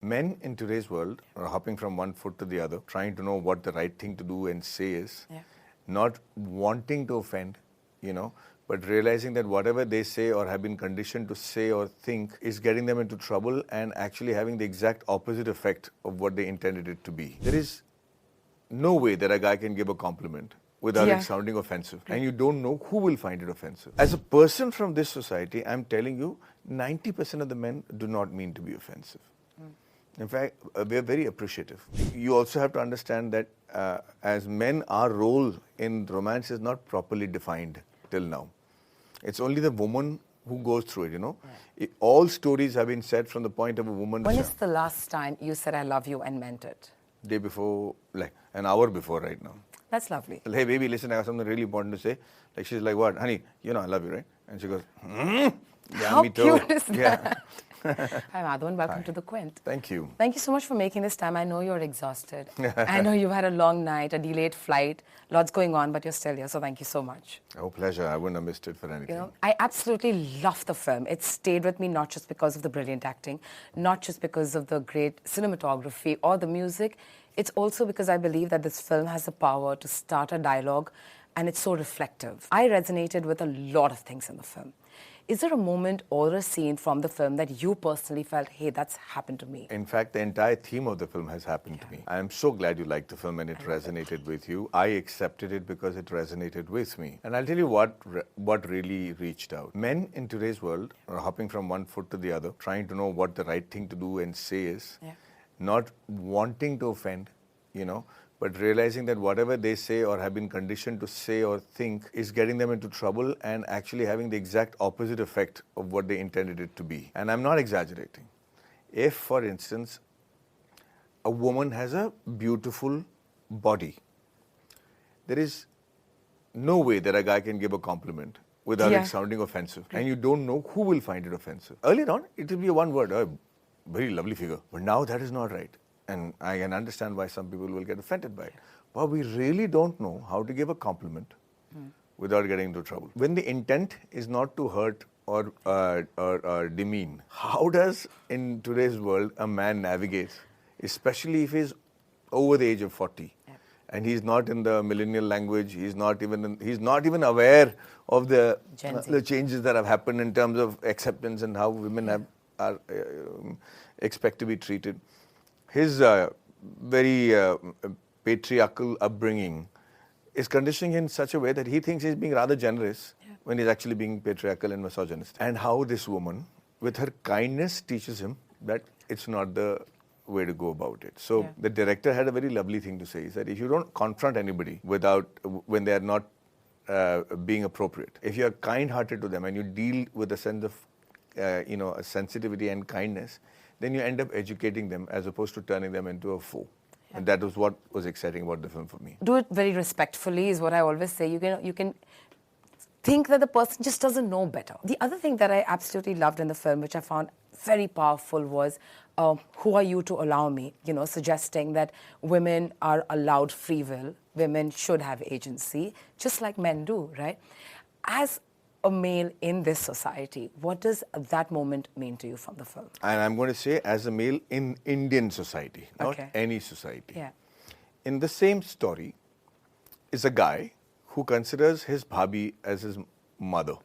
Men in today's world are hopping from one foot to the other, trying to know what the right thing to do and say is, not wanting to offend, but realizing that whatever they say or have been conditioned to say or think is getting them into trouble and actually having the exact opposite effect of what they intended it to be. There is no way that a guy can give a compliment without it sounding offensive. And you don't know who will find it offensive. As a person from this society, I'm telling you, 90% of the men do not mean to be offensive. In fact, we're very appreciative. You also have to understand that as men, our role in romance is not properly defined till now. It's only the woman who goes through it, all stories have been said from the point of a woman. When is the last time you said I love you and meant it? Day before, like an hour before right now. That's lovely. Hey baby, listen, I have something really important to say. Like she's like, what? Honey, I love you, right? And she goes, Yeah, How me too. cute is that? Hi Madhavan, welcome to the Quint. Thank you. Thank you so much for making this time. I know you're exhausted. I know you've had a long night, a delayed flight, lots going on, but you're still here, so thank you so much. Oh, pleasure. I wouldn't have missed it for anything. I absolutely love the film. It stayed with me not just because of the brilliant acting, not just because of the great cinematography or the music. It's also because I believe that this film has the power to start a dialogue, and it's so reflective. I resonated with a lot of things in the film. Is there a moment or a scene from the film that you personally felt, hey, that's happened to me? In fact, the entire theme of the film has happened to me. I am so glad you liked the film and it resonated with you. I accepted it because it resonated with me. And I'll tell you what really reached out. Men in today's world are hopping from one foot to the other, trying to know what the right thing to do and say is, not wanting to offend, but realizing that whatever they say or have been conditioned to say or think is getting them into trouble and actually having the exact opposite effect of what they intended it to be. And I'm not exaggerating. If, for instance, a woman has a beautiful body, there is no way that a guy can give a compliment without it sounding offensive. And you don't know who will find it offensive. Earlier on, it will be a one word, a very lovely figure. But now that is not right. And I can understand why some people will get offended by it. But we really don't know how to give a compliment without getting into trouble. When the intent is not to hurt or demean, how does, in today's world, a man navigate, especially if he's over the age of 40? And he's not in the millennial language, he's not even aware of the changes that have happened in terms of acceptance and how women are expect to be treated. His very patriarchal upbringing is conditioning him in such a way that he thinks he's being rather generous when he's actually being patriarchal and misogynist. And how this woman, with her kindness, teaches him that it's not the way to go about it. So the director had a very lovely thing to say. He said, if you don't confront anybody when they are not being appropriate, if you are kind-hearted to them and you deal with a sense of a sensitivity and kindness, then you end up educating them as opposed to turning them into a foe. And that was what was exciting about the film for me. Do it very respectfully is what I always say. You can think that the person just doesn't know better. The other thing that I absolutely loved in the film, which I found very powerful, was who are you to allow me? Suggesting that women are allowed free will. Women should have agency, just like men do, right? As a male in this society, what does that moment mean to you from the film? And I'm going to say as a male in Indian society, not any society. In the same story is a guy who considers his bhabi as his mother.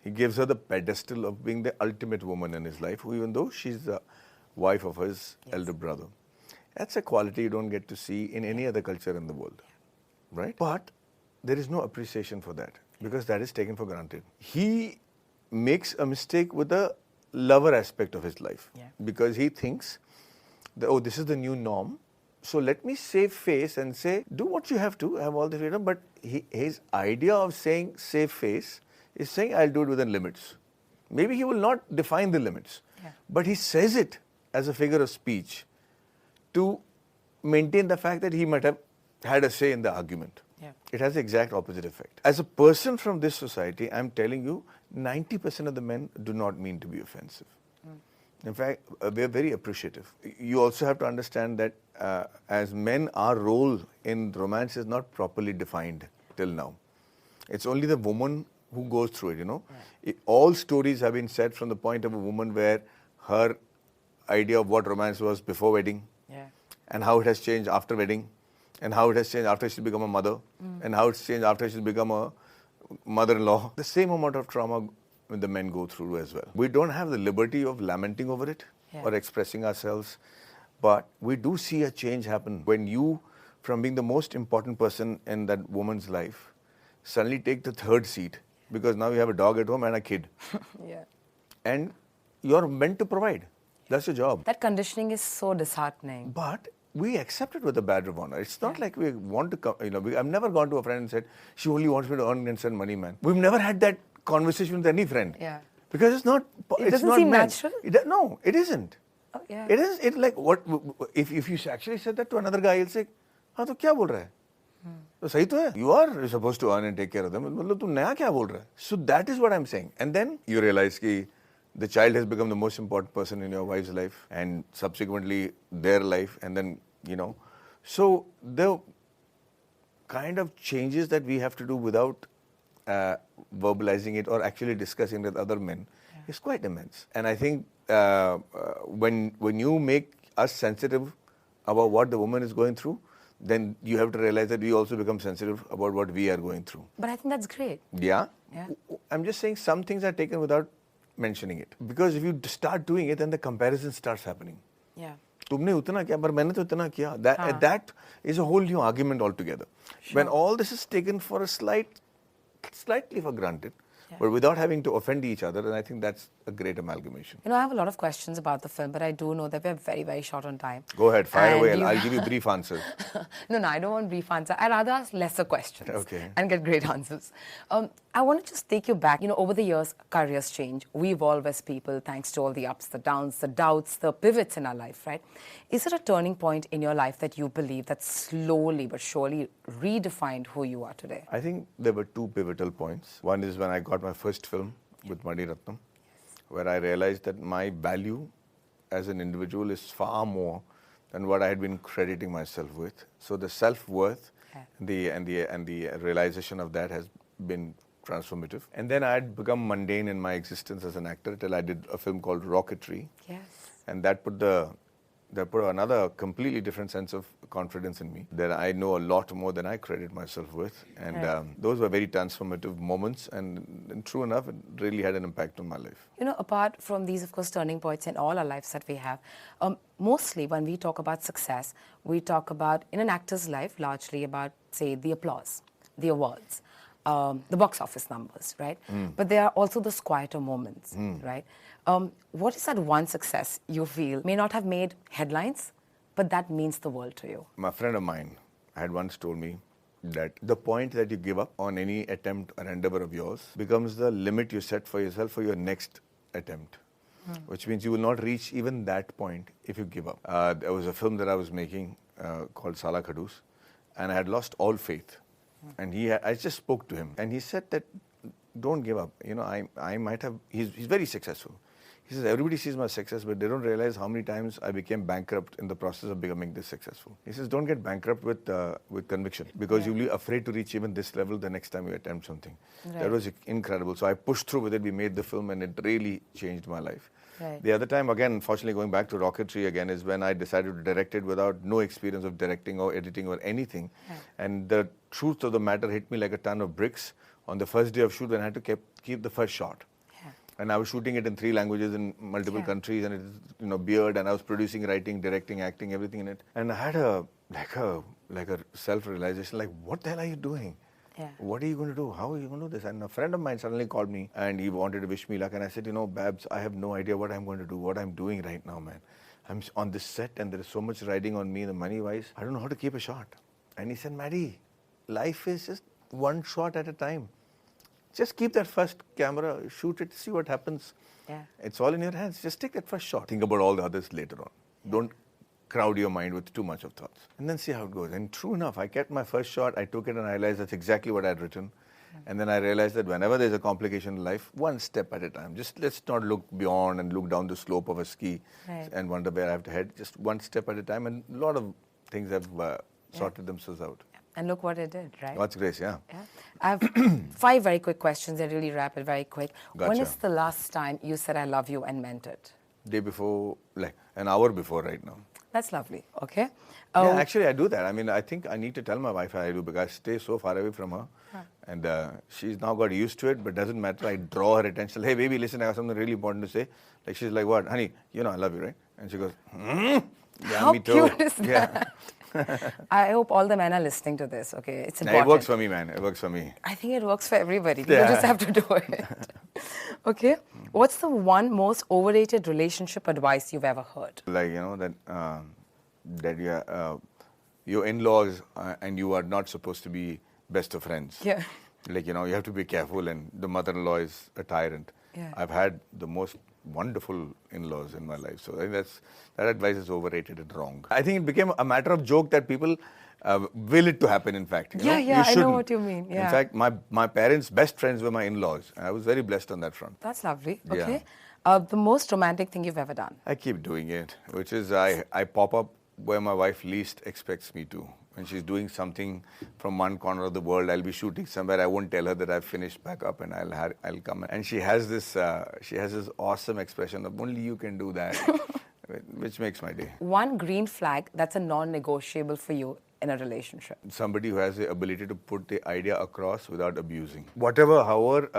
He gives her the pedestal of being the ultimate woman in his life, even though she's the wife of his elder brother. That's a quality you don't get to see in any other culture in the world, right? But there is no appreciation for that, because that is taken for granted. He makes a mistake with the lover aspect of his life, because he thinks that, this is the new norm, so let me save face and say, do what you have to, have all the freedom. But his idea of saying save face is saying, I'll do it within limits. Maybe he will not define the limits, but he says it as a figure of speech to maintain the fact that he might have had a say in the argument. It has the exact opposite effect. As a person from this society, I'm telling you, 90% of the men do not mean to be offensive. In fact, we're very appreciative. You also have to understand that as men, our role in romance is not properly defined till now. It's only the woman who goes through it, All stories have been said from the point of a woman where her idea of what romance was before wedding, and how it has changed after wedding, and how it has changed after she's become a mother, and how it's changed after she's become a mother-in-law. The same amount of trauma the men go through as well. We don't have the liberty of lamenting over it or expressing ourselves, but we do see a change happen when you, from being the most important person in that woman's life, suddenly take the third seat because now you have a dog at home and a kid. And you're meant to provide. That's your job. That conditioning is so disheartening. But we accept it with a badge of honor. It's not like we want to come, I've never gone to a friend and said, she only wants me to earn and send money, man. We've never had that conversation with any friend. Because it's not. It doesn't seem natural. No, it isn't. Oh, yeah. It is. It like what if you actually said that to another guy, he'll say, "हाँ तो क्या बोल रहा है? तो सही तो है. You are supposed to earn and take care of them. मतलब तू नया क्या बोल रहा है?" So that is what I'm saying. And then you realize कि the child has become the most important person in your wife's life and subsequently their life, and then so the kind of changes that we have to do without verbalizing it or actually discussing with other men is quite immense. And I think when you make us sensitive about what the woman is going through, then you have to realize that we also become sensitive about what we are going through. But I think that's great. Yeah? I'm just saying some things are taken without mentioning it. Because if you start doing it, then the comparison starts happening. तुमने उतना किया पर मैंने तो इतना किया. That is a whole new argument altogether. When all this is taken for a slightly for granted, but without having to offend each other, and I think that's a great amalgamation. I have a lot of questions about the film, but I do know that we're very, very short on time. Go ahead, fire away. I'll give you brief answers. No, I don't want brief answers. I'd rather ask lesser questions and get great answers. I want to just take you back. Over the years, careers change. We evolve as people thanks to all the ups, the downs, the doubts, the pivots in our life, right? Is it a turning point in your life that you believe that slowly but surely redefined who you are today? I think there were two pivotal points. One is when I got my first film with Mani Ratnam, where I realized that my value as an individual is far more than what I had been crediting myself with. So the self-worth and the realization of that has been transformative. And then I had become mundane in my existence as an actor till I did a film called Rocketry. And that put another completely different sense of confidence in me, that I know a lot more than I credit myself with. And those were very transformative moments, and true enough, it really had an impact on my life. Apart from these, of course, turning points in all our lives that we have, mostly when we talk about success, we talk about, in an actor's life, largely about, say, the applause, the awards, the box office numbers, right? But there are also those quieter moments, right? What is that one success you feel may not have made headlines, but that means the world to you? My friend of mine had once told me that the point that you give up on any attempt or endeavor of yours becomes the limit you set for yourself for your next attempt, which means you will not reach even that point if you give up. There was a film that I was making called Sala Khadus, and I had lost all faith. And I just spoke to him, and he said that don't give up. I might have. He's very successful. He says everybody sees my success, but they don't realize how many times I became bankrupt in the process of becoming this successful. He says don't get bankrupt with conviction, because you'll be afraid to reach even this level the next time you attempt something. That was incredible. So I pushed through with it. We made the film, and it really changed my life. The other time, again, unfortunately, going back to Rocketry again, is when I decided to direct it without no experience of directing or editing or anything. And the truth of the matter hit me like a ton of bricks on the first day of shoot when I had to keep the first shot. And I was shooting it in 3 languages in multiple countries, and it is, beard, and I was producing, writing, directing, acting, everything in it. And I had a self-realization, like, what the hell are you doing? What are you going to do? How are you going to do this? And a friend of mine suddenly called me, and he wanted to wish me luck. And I said, Babs, I have no idea what I'm going to do, what I'm doing right now, man. I'm on this set, and there is so much riding on me, the money-wise. I don't know how to keep a shot. And he said, Maddie, life is just one shot at a time. Just keep that first camera, shoot it, see what happens. It's all in your hands. Just take that first shot. Think about all the others later on. Don't crowd your mind with too much of thoughts. And then see how it goes. And true enough, I kept my first shot, I took it, and I realized that's exactly what I had written. And then I realized that whenever there's a complication in life, one step at a time. Just let's not look beyond and look down the slope of a ski and wonder where I have to head. Just one step at a time, and a lot of things have sorted themselves out. And look what it did, right? God's grace, I have 5 very quick questions. They're really rapid, very quick. When is the last time you said I love you and meant it? day before, like an hour before right now. That's lovely. Okay. Yeah, actually, I do that. I mean, I think I need to tell my wife I do because I stay so far away from her. And she's now got used to it, but doesn't matter. I draw her attention. Hey, baby, listen, I have something really important to say. Like, she's like, what? Honey, you know I love you, right? And she goes, Yeah, How me too. cute is that? I hope all the men are listening to this, okay? It's Nah, important. it works for me, man. It works for me. I think it works for everybody. People just have to do it. Okay. What's the one most overrated relationship advice you've ever heard? Like, that your in-laws and you are not supposed to be best of friends. Yeah. Like, you have to be careful, and the mother-in-law is a tyrant. Yeah. I've had the most wonderful in-laws in my life. So I think that advice is overrated and wrong. I think it became a matter of joke that people will it to happen, in fact. You I know shouldn't. what you mean. Yeah. In fact, my parents' best friends were my in-laws. I was very blessed on that front. That's lovely. Yeah. Okay. The most romantic thing you've ever done? I keep doing it, which is I pop up where my wife least expects me to. When she's doing something from one corner of the world, I'll be shooting somewhere. I won't tell her that I've finished back up, and I'll come. And she has this awesome expression of only you can do that, which makes my day. One green flag that's a non-negotiable for you in a relationship? Somebody who has the ability to put the idea across without abusing. However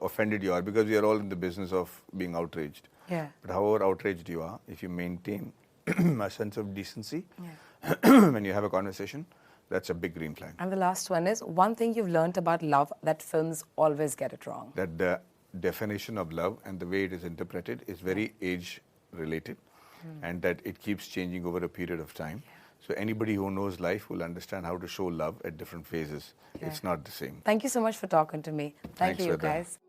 offended you are, because we are all in the business of being outraged. Yeah. But however outraged you are, if you maintain a sense of decency, when you have a conversation, that's a big green flag. And the last one is, one thing you've learnt about love that films always get it wrong. That the definition of love and the way it is interpreted is very age-related, and that it keeps changing over a period of time. So anybody who knows life will understand how to show love at different phases. It's not the same. Thank you so much for talking to me. Thank Thanks, you, Shweta. guys.